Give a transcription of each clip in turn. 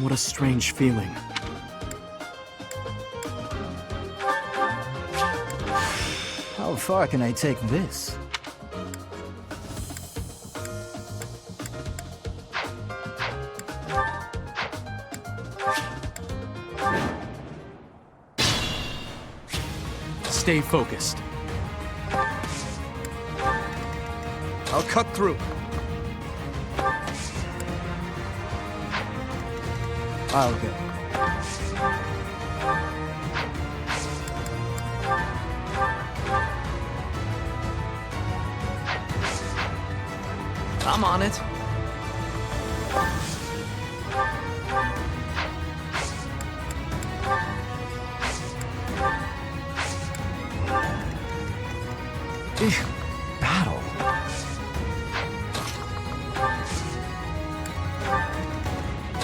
What a strange feeling. How far can I take this? Stay focused. I'll cut through. I'll go. I'm on it. Battle.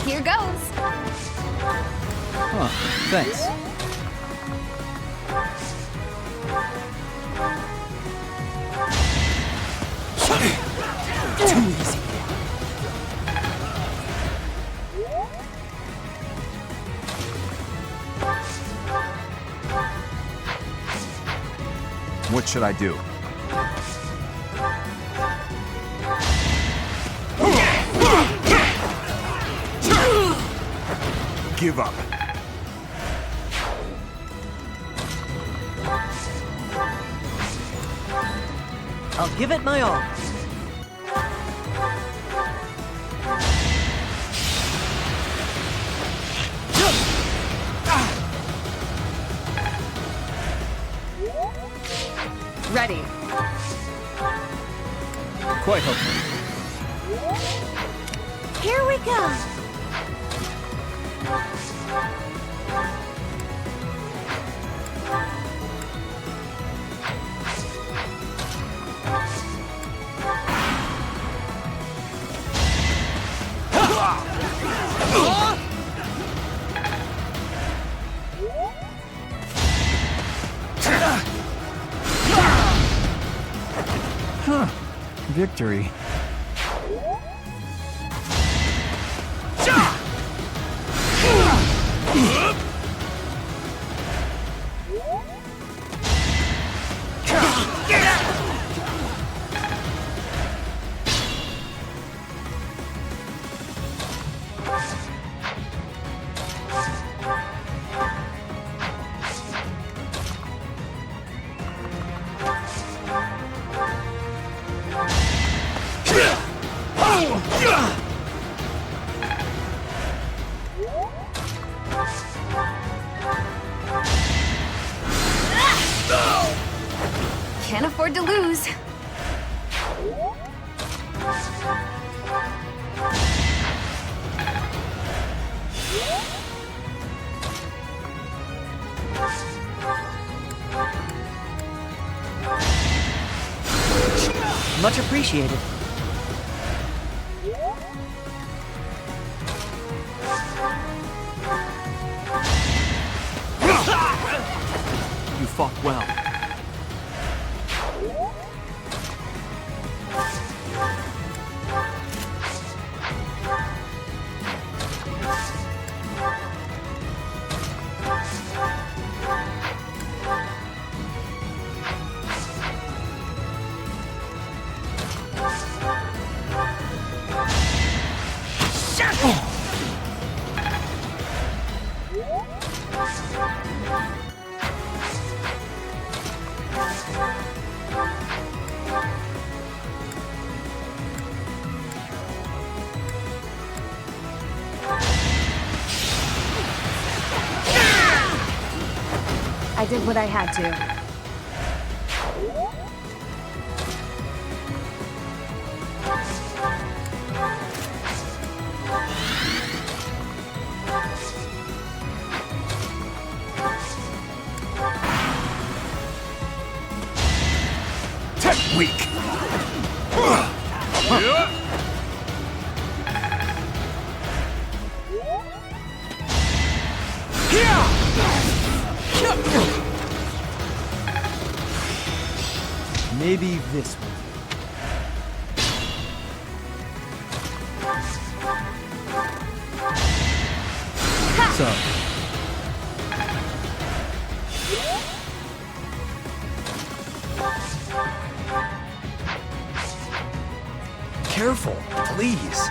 Here goes. Huh, thanks. Too easy. What should I do? Give up. I'll give it my all. Ready. Quite hopeful. Here we go. Victory. Can't afford to lose. Much appreciated. You fought well. I did what I had to. Tech weak. Maybe this one. so. Careful, please.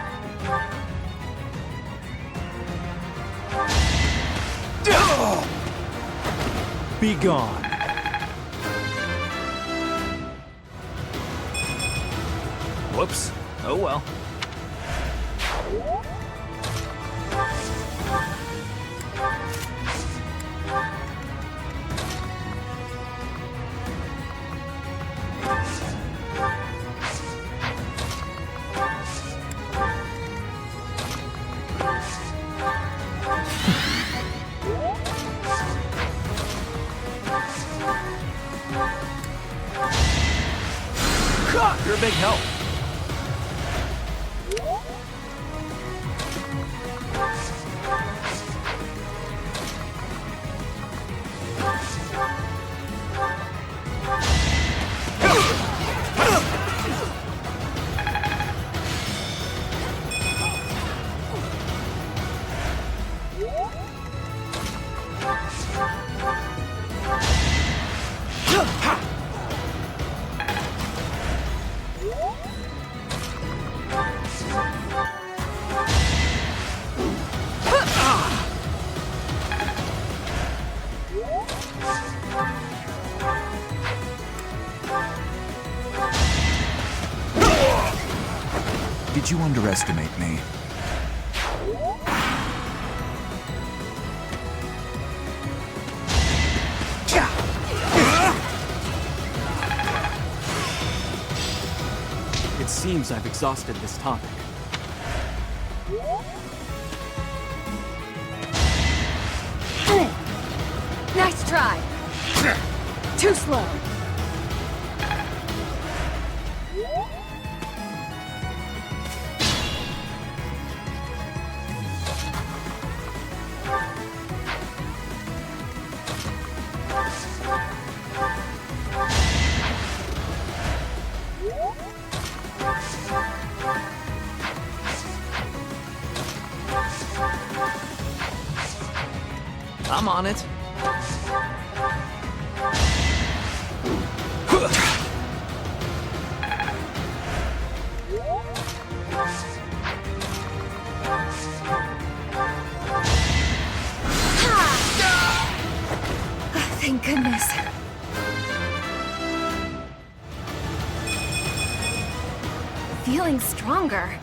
Be gone. Whoops. Oh well. You're a big help. Did you underestimate me? It seems I've exhausted this topic. Nice try. Too slow. I'm on it. Thank goodness. Feeling stronger.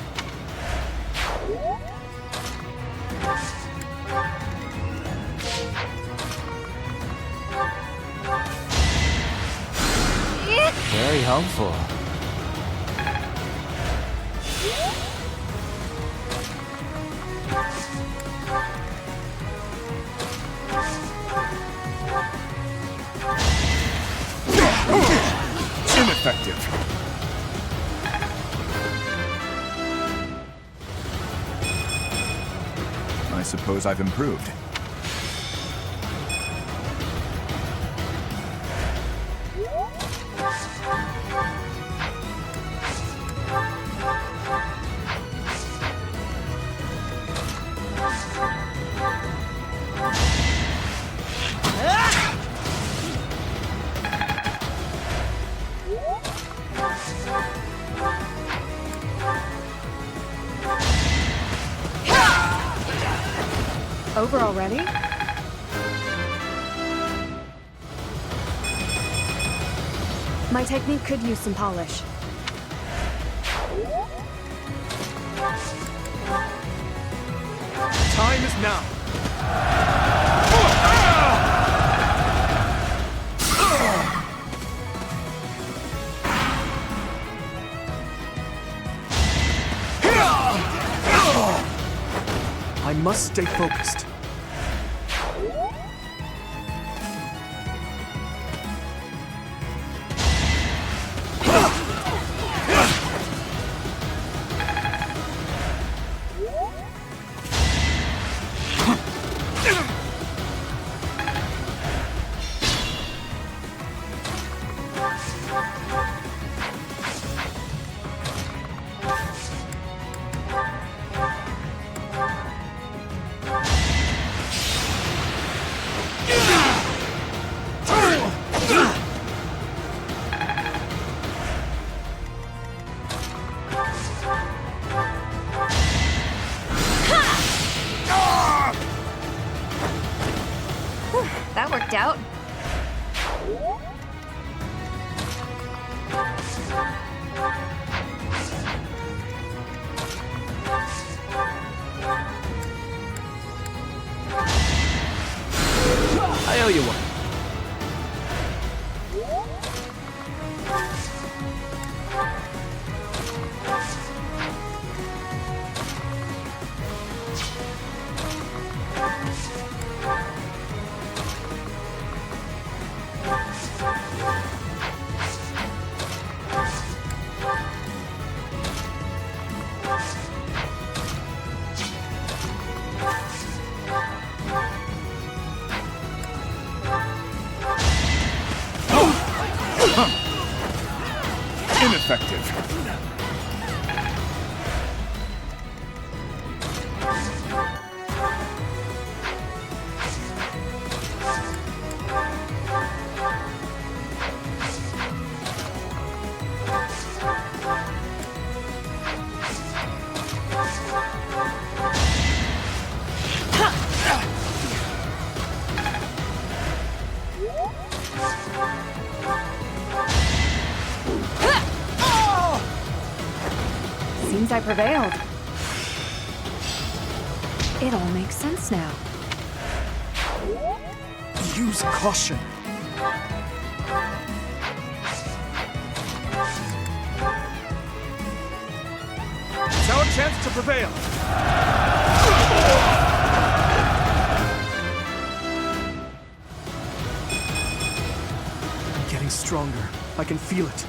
Very helpful. Ineffective. I suppose I've improved. Over already? My technique could use some polish. Time is now. I must stay focused. that worked out. I owe you one. Ineffective. Seems I prevailed. It all makes sense now. Use caution. It's our chance to prevail. I'm getting stronger. I can feel it.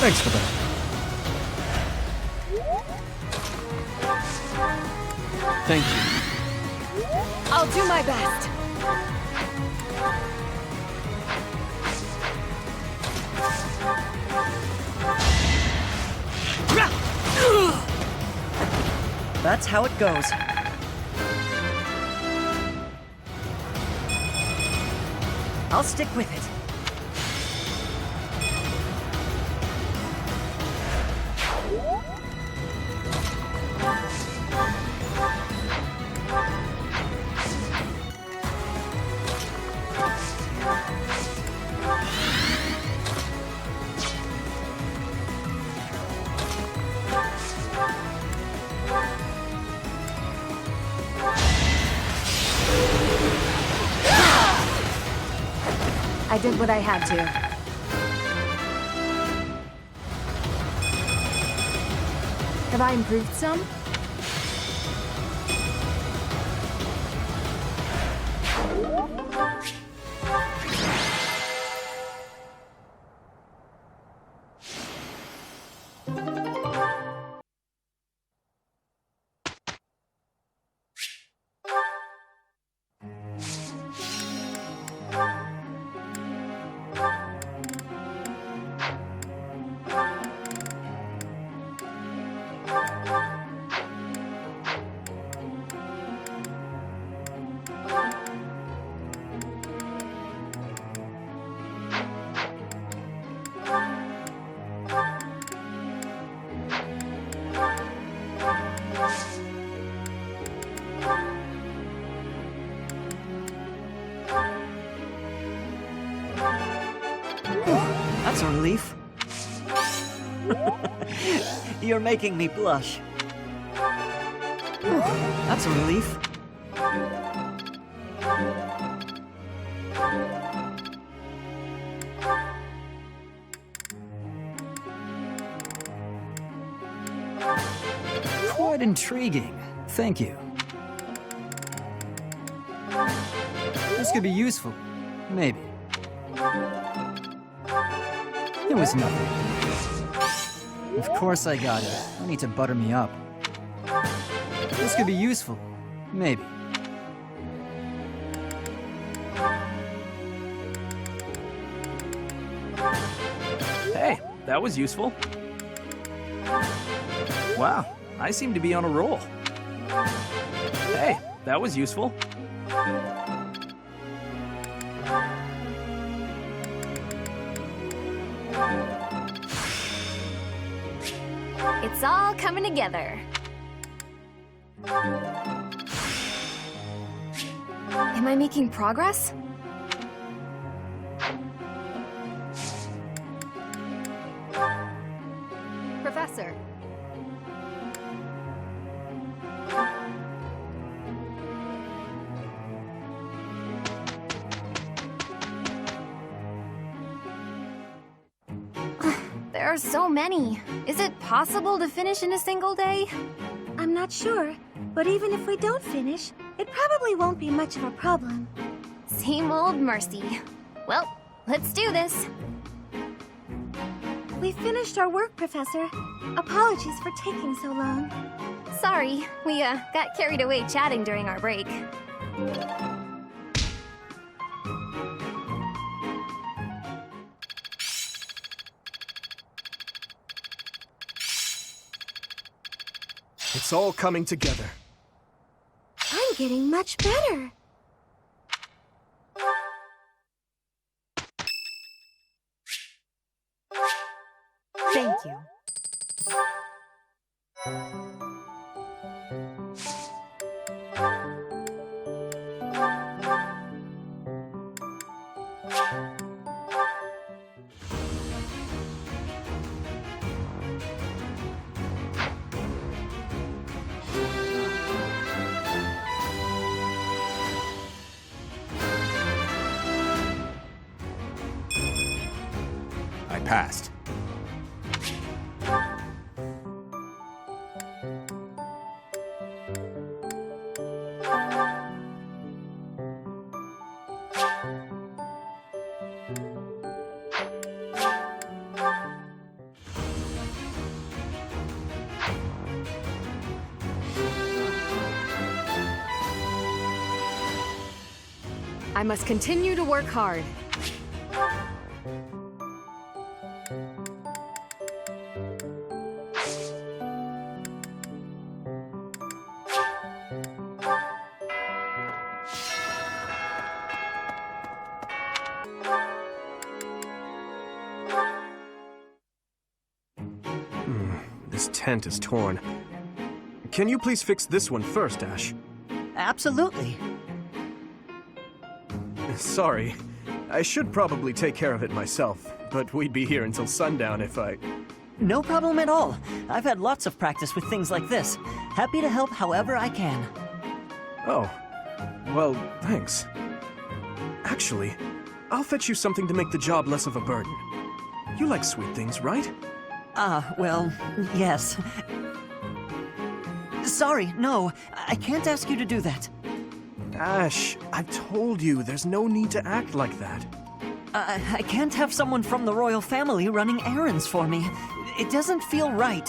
Thanks for that. Thank you. I'll do my best. That's how it goes. I'll stick with it. I did what I had to. Have I improved some? That's a relief. You're making me blush. That's a relief. Quite intriguing. Thank you. This could be useful. Maybe. It was nothing. Of course I got it. No need to butter me up. This could be useful. Maybe. Hey, that was useful. Wow, I seem to be on a roll. Hey, that was useful. It's all coming together. Am I making progress? Professor. There are so many. Is it possible to finish in a single day? I'm not sure, but even if we don't finish, it probably won't be much of a problem. Same old Mercy. Well, let's do this. We finished our work, Professor. Apologies for taking so long. Sorry, we got carried away chatting during our break. It's all coming together. I'm getting much better. Thank you. I passed. I must continue to work hard. This tent is torn. Can you please fix this one first, Ash? Absolutely. Sorry. I should probably take care of it myself, but we'd be here until sundown if I... No problem at all. I've had lots of practice with things like this. Happy to help however I can. Oh. Well, thanks. Actually, I'll fetch you something to make the job less of a burden. You like sweet things, right? Well, yes. Sorry, no. I can't ask you to do that. Ash, I've told you, there's no need to act like that. I can't have someone from the royal family running errands for me. It doesn't feel right.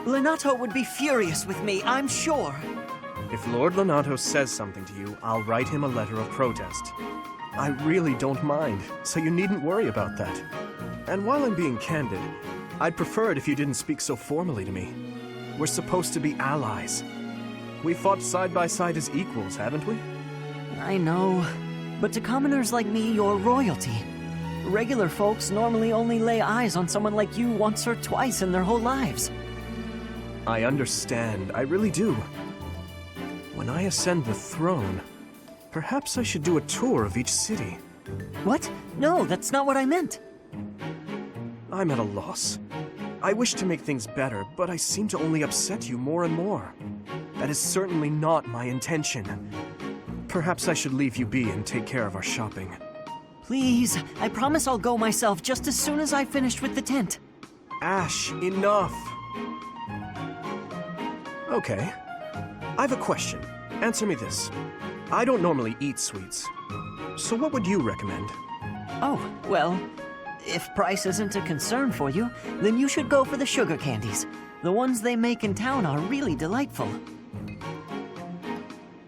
Lonato would be furious with me, I'm sure. If Lord Lonato says something to you, I'll write him a letter of protest. I really don't mind, so you needn't worry about that. And while I'm being candid, I'd prefer it if you didn't speak so formally to me. We're supposed to be allies. We fought side by side as equals, haven't we? I know. But to commoners like me, you're royalty. Regular folks normally only lay eyes on someone like you once or twice in their whole lives. I understand, I really do. When I ascend the throne, perhaps I should do a tour of each city. What? No, that's not what I meant. I'm at a loss. I wish to make things better, but I seem to only upset you more and more. That is certainly not my intention. Perhaps I should leave you be and take care of our shopping. Please, I promise I'll go myself just as soon as I've finished with the tent. Ash, enough! Okay. I've a question. Answer me this. I don't normally eat sweets. So what would you recommend? Oh, well, if price isn't a concern for you, then you should go for the sugar candies. The ones they make in town are really delightful.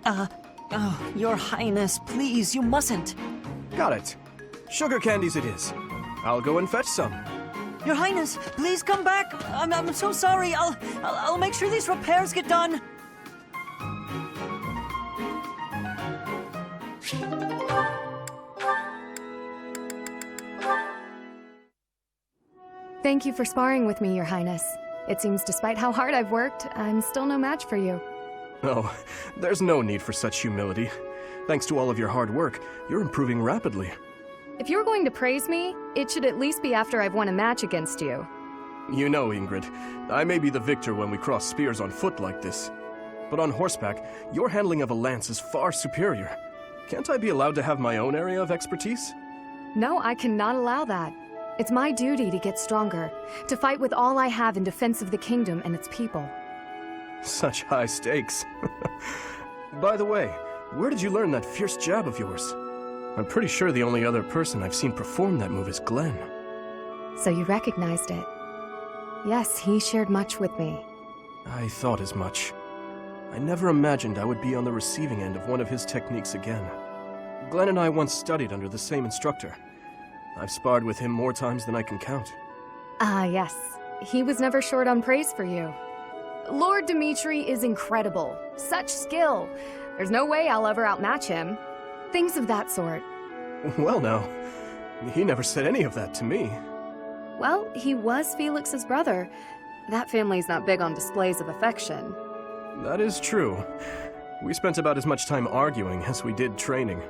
Oh, Your Highness, please, you mustn't. Got it. Sugar candies it is. I'll go and fetch some. Your Highness, please come back. I'm so sorry. I'll make sure these repairs get done. Thank you for sparring with me, Your Highness. It seems despite how hard I've worked, I'm still no match for you. Oh, there's no need for such humility. Thanks to all of your hard work, you're improving rapidly. If you're going to praise me, it should at least be after I've won a match against you. You know, Ingrid, I may be the victor when we cross spears on foot like this. But on horseback, your handling of a lance is far superior. Can't I be allowed to have my own area of expertise? No, I cannot allow that. It's my duty to get stronger, to fight with all I have in defense of the kingdom and its people. Such high stakes. By the way, where did you learn that fierce jab of yours? I'm pretty sure the only other person I've seen perform that move is Glenn. So you recognized it. Yes, he shared much with me. I thought as much. I never imagined I would be on the receiving end of one of his techniques again. Glenn and I once studied under the same instructor. I've sparred with him more times than I can count. Ah, yes. He was never short on praise for you. Lord Dimitri is incredible. Such skill. There's no way I'll ever outmatch him. Things of that sort. Well, now, he never said any of that to me. Well, he was Felix's brother. That family's not big on displays of affection. That is true. We spent about as much time arguing as we did training.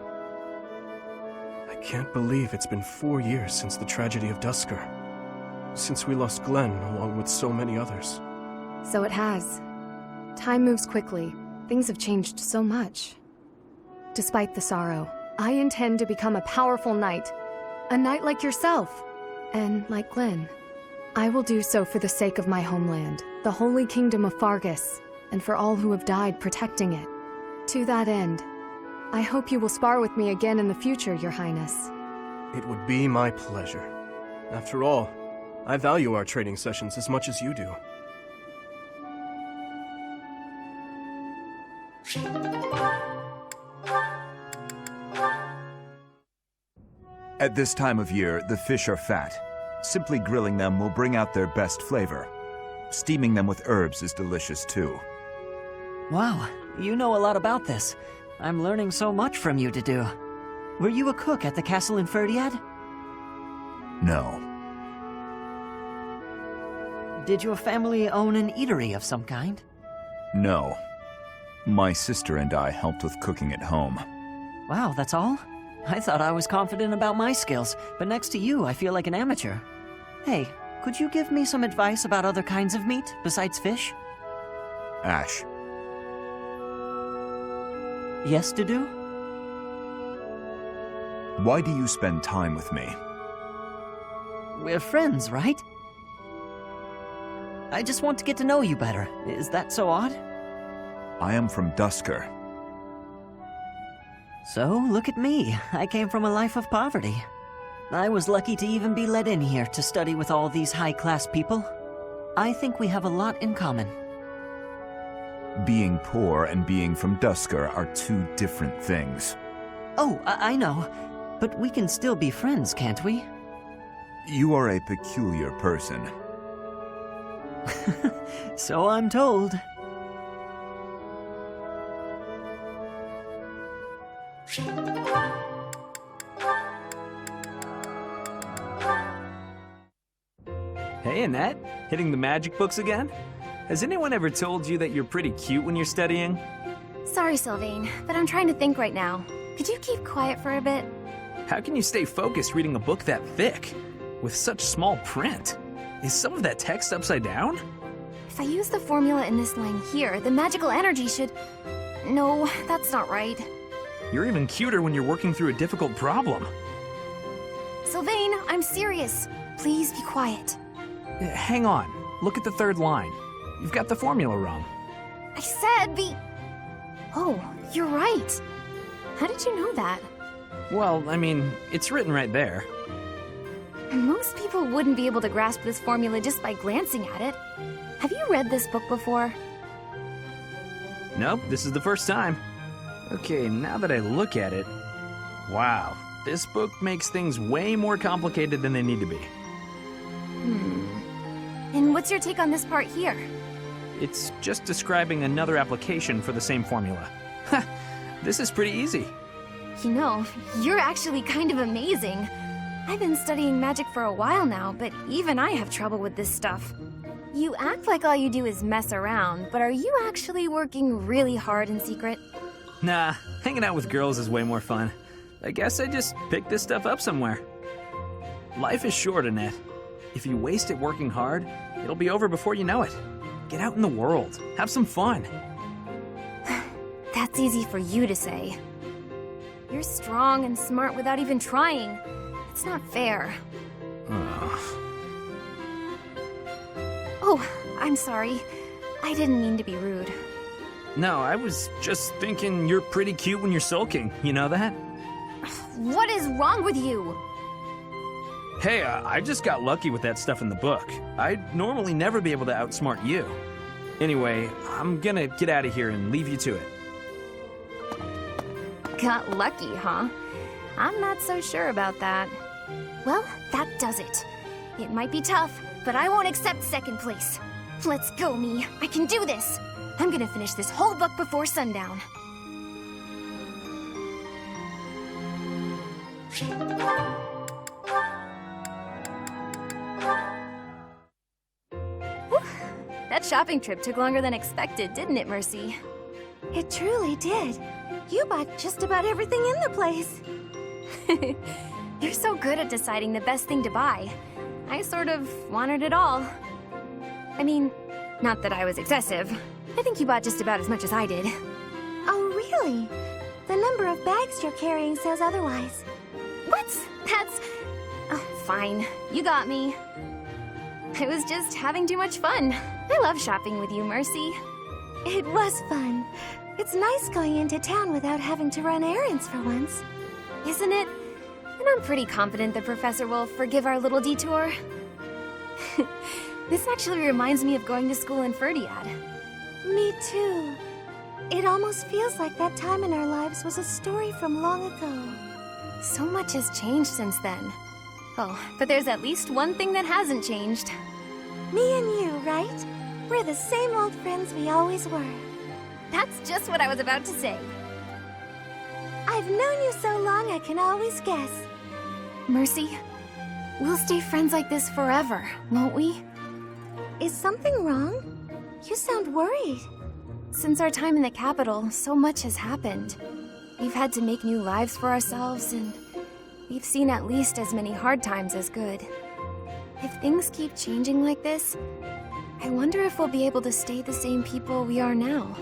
I can't believe it's been 4 years since the tragedy of Dusker. Since we lost Glenn, along with so many others. So it has. Time moves quickly. Things have changed so much. Despite the sorrow, I intend to become a powerful knight. A knight like yourself. And like Glenn. I will do so for the sake of my homeland, the holy kingdom of Fargus, and for all who have died protecting it. To that end, I hope you will spar with me again in the future, Your Highness. It would be my pleasure. After all, I value our training sessions as much as you do. At this time of year, the fish are fat. Simply grilling them will bring out their best flavor. Steaming them with herbs is delicious too. Wow, you know a lot about this. I'm learning so much from you to do. Were you a cook at the castle in Ferdiad? No. Did your family own an eatery of some kind? No. My sister and I helped with cooking at home. Wow, that's all? I thought I was confident about my skills, but next to you, I feel like an amateur. Hey, could you give me some advice about other kinds of meat besides fish? Ash. Yes to do? Why do you spend time with me? We're friends, right? I just want to get to know you better. Is that so odd? I am from Dusker. So, look at me. I came from a life of poverty. I was lucky to even be let in here to study with all these high-class people. I think we have a lot in common. Being poor and being from Dusker are two different things. Oh, I know. But we can still be friends, can't we? You are a peculiar person. So I'm told. Hey, Annette. Hitting the magic books again? Has anyone ever told you that you're pretty cute when you're studying? Sorry, Sylvain, but I'm trying to think right now. Could you keep quiet for a bit? How can you stay focused reading a book that thick? With such small print? Is some of that text upside down? If I use the formula in this line here, the magical energy should... No, that's not right. You're even cuter when you're working through a difficult problem. Sylvain, I'm serious. Please be quiet. Hang on. Look at the third line. You've got the formula wrong. said the... Oh, you're right. How did you know that? Well, I mean, it's written right there. Most people wouldn't be able to grasp this formula just by glancing at it. Have you read this book before? Nope, this is the first time. Okay, now that I look at it... Wow, this book makes things way more complicated than they need to be. And what's your take on this part here? It's just describing another application for the same formula. Ha! This is pretty easy. You know, you're actually kind of amazing. I've been studying magic for a while now, but even I have trouble with this stuff. You act like all you do is mess around, but are you actually working really hard in secret? Nah, hanging out with girls is way more fun. I guess I just picked this stuff up somewhere. Life is short, Annette. If you waste it working hard, it'll be over before you know it. Get out in the world. Have some fun. That's easy for you to say. You're strong and smart without even trying. It's not fair. Oh, I'm sorry. I didn't mean to be rude. No, I was just thinking you're pretty cute when you're sulking. You know that? What is wrong with you? Hey, I just got lucky with that stuff in the book. I'd normally never be able to outsmart you. Anyway, I'm gonna get out of here and leave you to it. Got lucky, huh? I'm not so sure about that. Well, that does it. It might be tough, but I won't accept second place. Let's go, me. I can do this. I'm gonna finish this whole book before sundown. Whew. That shopping trip took longer than expected, didn't it, Mercy? It truly did. You bought just about everything in the place. You're so good at deciding the best thing to buy. I sort of wanted it all. I mean, not that I was excessive. I think you bought just about as much as I did. Oh, really? The number of bags you're carrying says otherwise. What? That's... Oh, fine. You got me. I was just having too much fun. I love shopping with you, Mercy. It was fun. It's nice going into town without having to run errands for once. Isn't it? And I'm pretty confident the professor will forgive our little detour. This actually reminds me of going to school in Ferdiad. Me too. It almost feels like that time in our lives was a story from long ago. So much has changed since then. Oh, but there's at least one thing that hasn't changed. Me and you, right? We're the same old friends we always were. That's just what I was about to say. I've known you so long I can always guess. Mercy, we'll stay friends like this forever, won't we? Is something wrong? You sound worried. Since our time in the capital, so much has happened. We've had to make new lives for ourselves, and we've seen at least as many hard times as good. If things keep changing like this, I wonder if we'll be able to stay the same people we are now.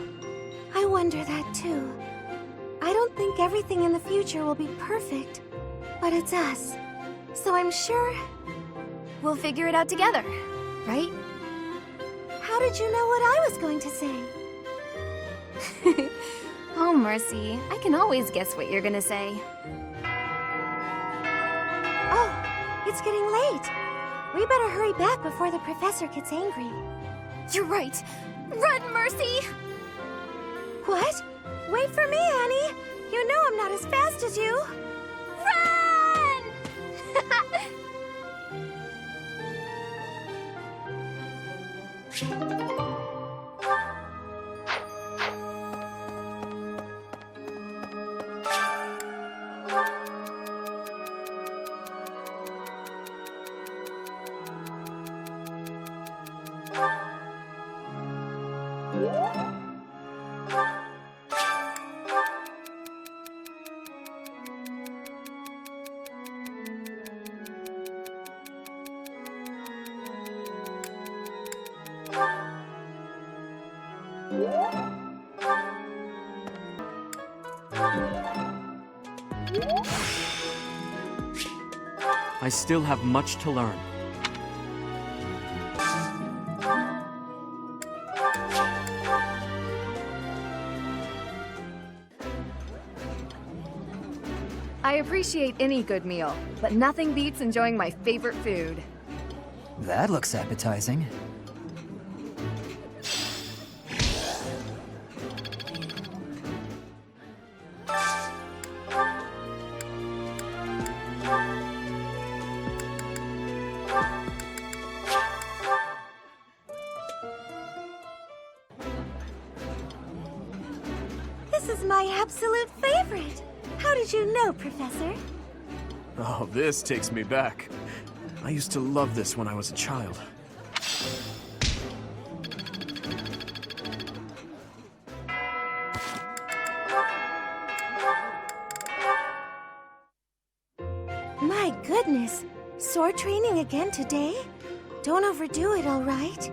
I wonder that too. I don't think everything in the future will be perfect, but it's us. So I'm sure we'll figure it out together, right? How did you know what I was going to say? Oh, Mercy, I can always guess what you're gonna say. Oh, it's getting late. We better hurry back before the professor gets angry. You're right. Run, Mercy! What? Wait for me, Annie. You know I'm not as fast as you. Run! I still have much to learn. I appreciate any good meal, but nothing beats enjoying my favorite food. That looks appetizing. This is my absolute favorite. How did you know, Professor? Oh, this takes me back. I used to love this when I was a child. My goodness. Sword training again today? Don't overdo it, all right?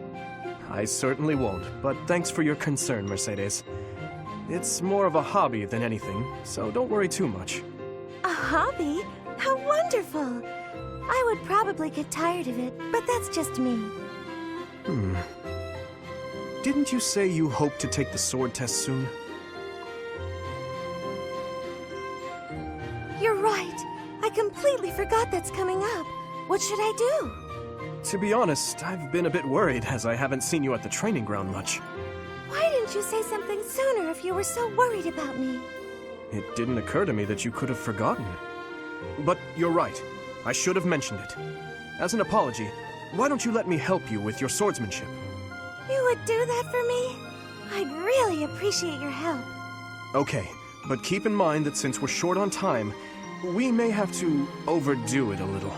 I certainly won't, but thanks for your concern, Mercedes. It's more of a hobby than anything, so don't worry too much. A hobby? How wonderful! I would probably get tired of it, but that's just me. Didn't you say you hope to take the sword test soon? You're right. I completely forgot that's coming up. What should I do? To be honest, I've been a bit worried as I haven't seen you at the training ground much. Why didn't you say something sooner if you were so worried about me? It didn't occur to me that you could have forgotten. But you're right. I should have mentioned it. As an apology, why don't you let me help you with your swordsmanship? You would do that for me? I'd really appreciate your help. Okay, but keep in mind that since we're short on time, we may have to overdo it a little.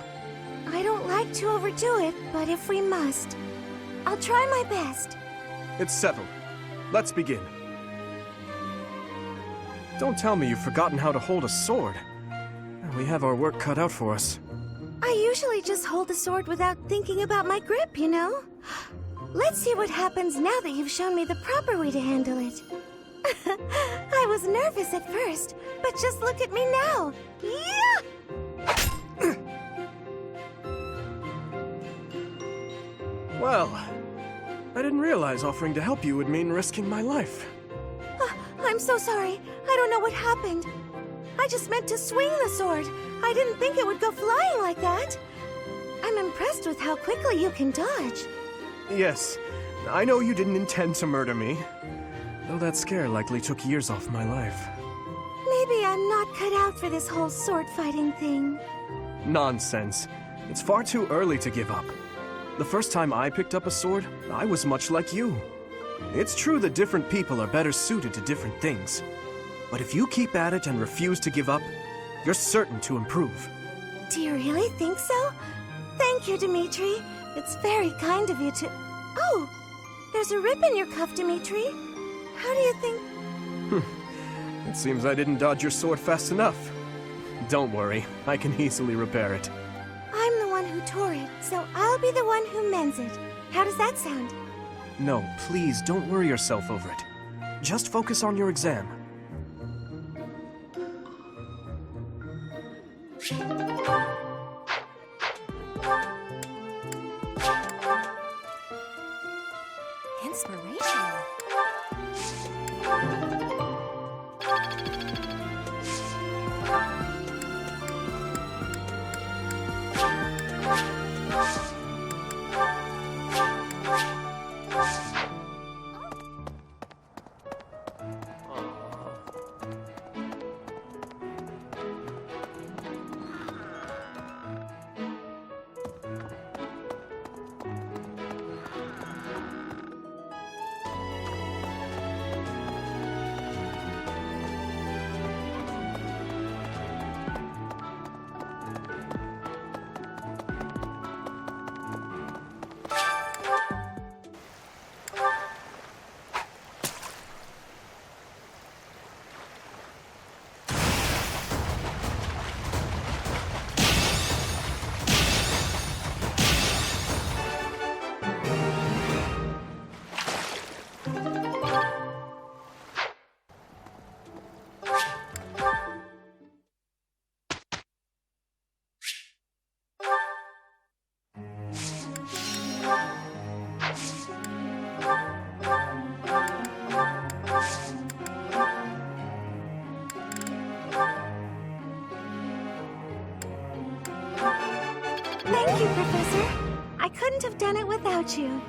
I don't like to overdo it, but if we must, I'll try my best. It's settled. Let's begin. Don't tell me you've forgotten how to hold a sword. We have our work cut out for us. I usually just hold the sword without thinking about my grip, you know? Let's see what happens now that you've shown me the proper way to handle it. I was nervous at first, but just look at me now. Yeah! Well, I didn't realize offering to help you would mean risking my life. I'm so sorry. I don't know what happened. I just meant to swing the sword. I didn't think it would go flying like that. I'm impressed with how quickly you can dodge. Yes, I know you didn't intend to murder me, though that scare likely took years off my life. Maybe I'm not cut out for this whole sword fighting thing. Nonsense. It's far too early to give up. The first time I picked up a sword, I was much like you. It's true that different people are better suited to different things. But if you keep at it and refuse to give up, you're certain to improve. Do you really think so? Thank you, Dimitri. It's very kind of you to... Oh! There's a rip in your cuff, Dimitri. How do you think... It seems I didn't dodge your sword fast enough. Don't worry, I can easily repair it. I'm the one who tore it, so I'll be the one who mends it. How does that sound? No, please don't worry yourself over it. Just focus on your exam. Inspirational. couldn't have done it without you.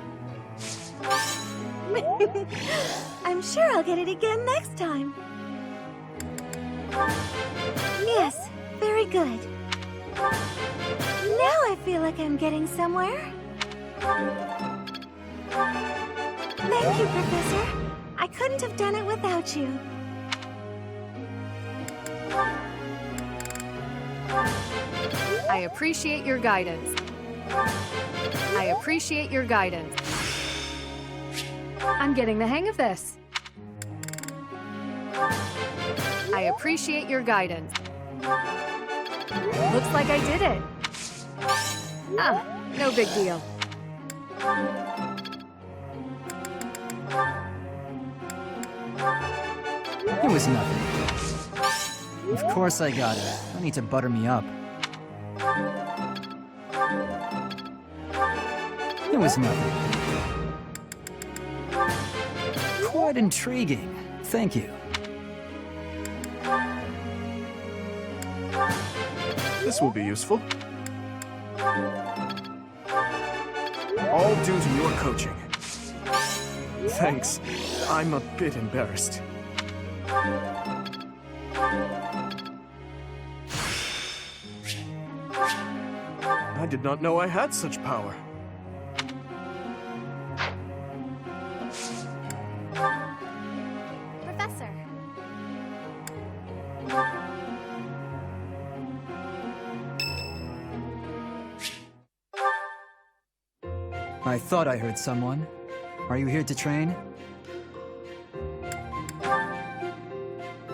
I'm sure I'll get it again next time. Yes, very good. Now I feel like I'm getting somewhere. Thank you, Professor. I couldn't have done it without you. I appreciate your guidance. I appreciate your guidance. I'm getting the hang of this. I appreciate your guidance. Looks like I did it. Ah, no big deal. It was nothing. Of course I got it. No need to butter me up. It was nothing. Quite intriguing. Thank you. This will be useful. All due to your coaching. Thanks. I'm a bit embarrassed. I did not know I had such power. Professor. I thought I heard someone. Are you here to train?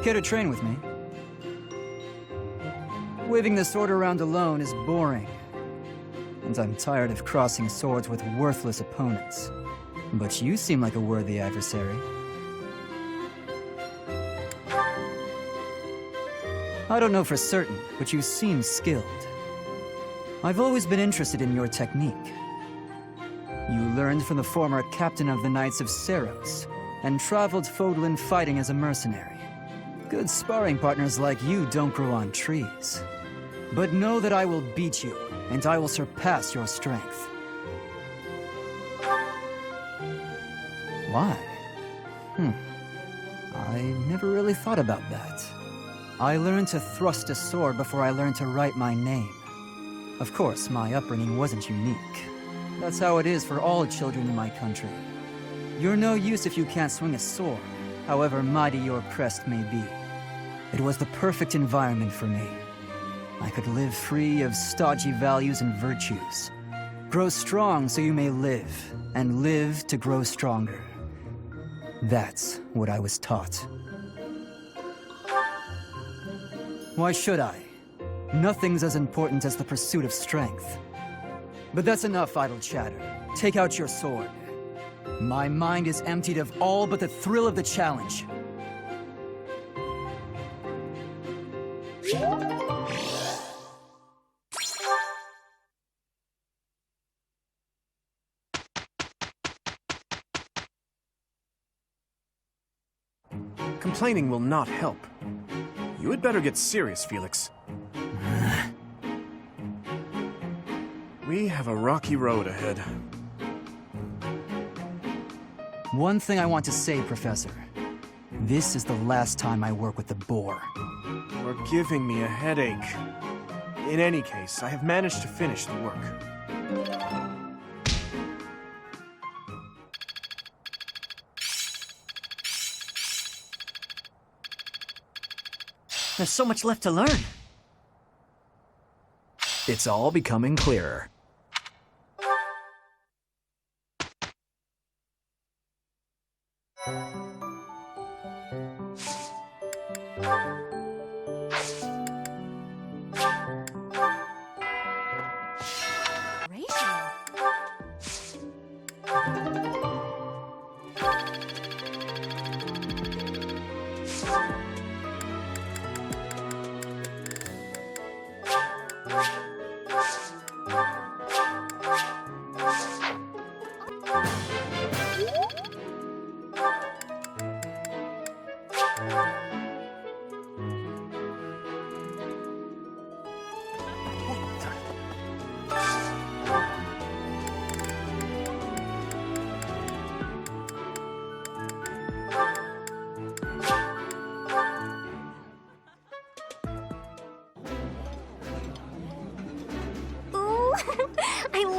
Care to train with me? Waving the sword around alone is boring. And I'm tired of crossing swords with worthless opponents. But you seem like a worthy adversary. I don't know for certain, but you seem skilled. I've always been interested in your technique. You learned from the former captain of the Knights of Seros, and traveled Fodlan fighting as a mercenary. Good sparring partners like you don't grow on trees. But know that I will beat you, and I will surpass your strength. Why? I never really thought about that. I learned to thrust a sword before I learned to write my name. Of course, my upbringing wasn't unique. That's how it is for all children in my country. You're no use if you can't swing a sword, however mighty your crest may be. It was the perfect environment for me. I could live free of stodgy values and virtues. Grow strong so you may live, and live to grow stronger. That's what I was taught. Why should I? Nothing's as important as the pursuit of strength. But that's enough idle chatter. Take out your sword. My mind is emptied of all but the thrill of the challenge. Complaining will not help. You had better get serious, Felix. We have a rocky road ahead. One thing I want to say, Professor. This is the last time I work with the boar. You're giving me a headache. In any case, I have managed to finish the work. There's so much left to learn. It's all becoming clearer.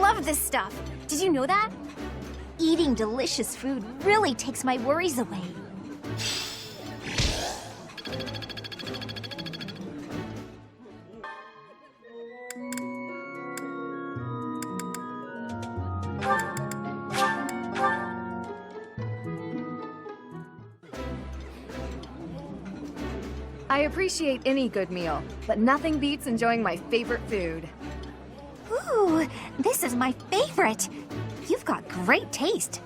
love this stuff. Did you know that? Eating delicious food really takes my worries away. I appreciate any good meal, but nothing beats enjoying my favorite food. Ooh, this is my favorite. You've got great taste.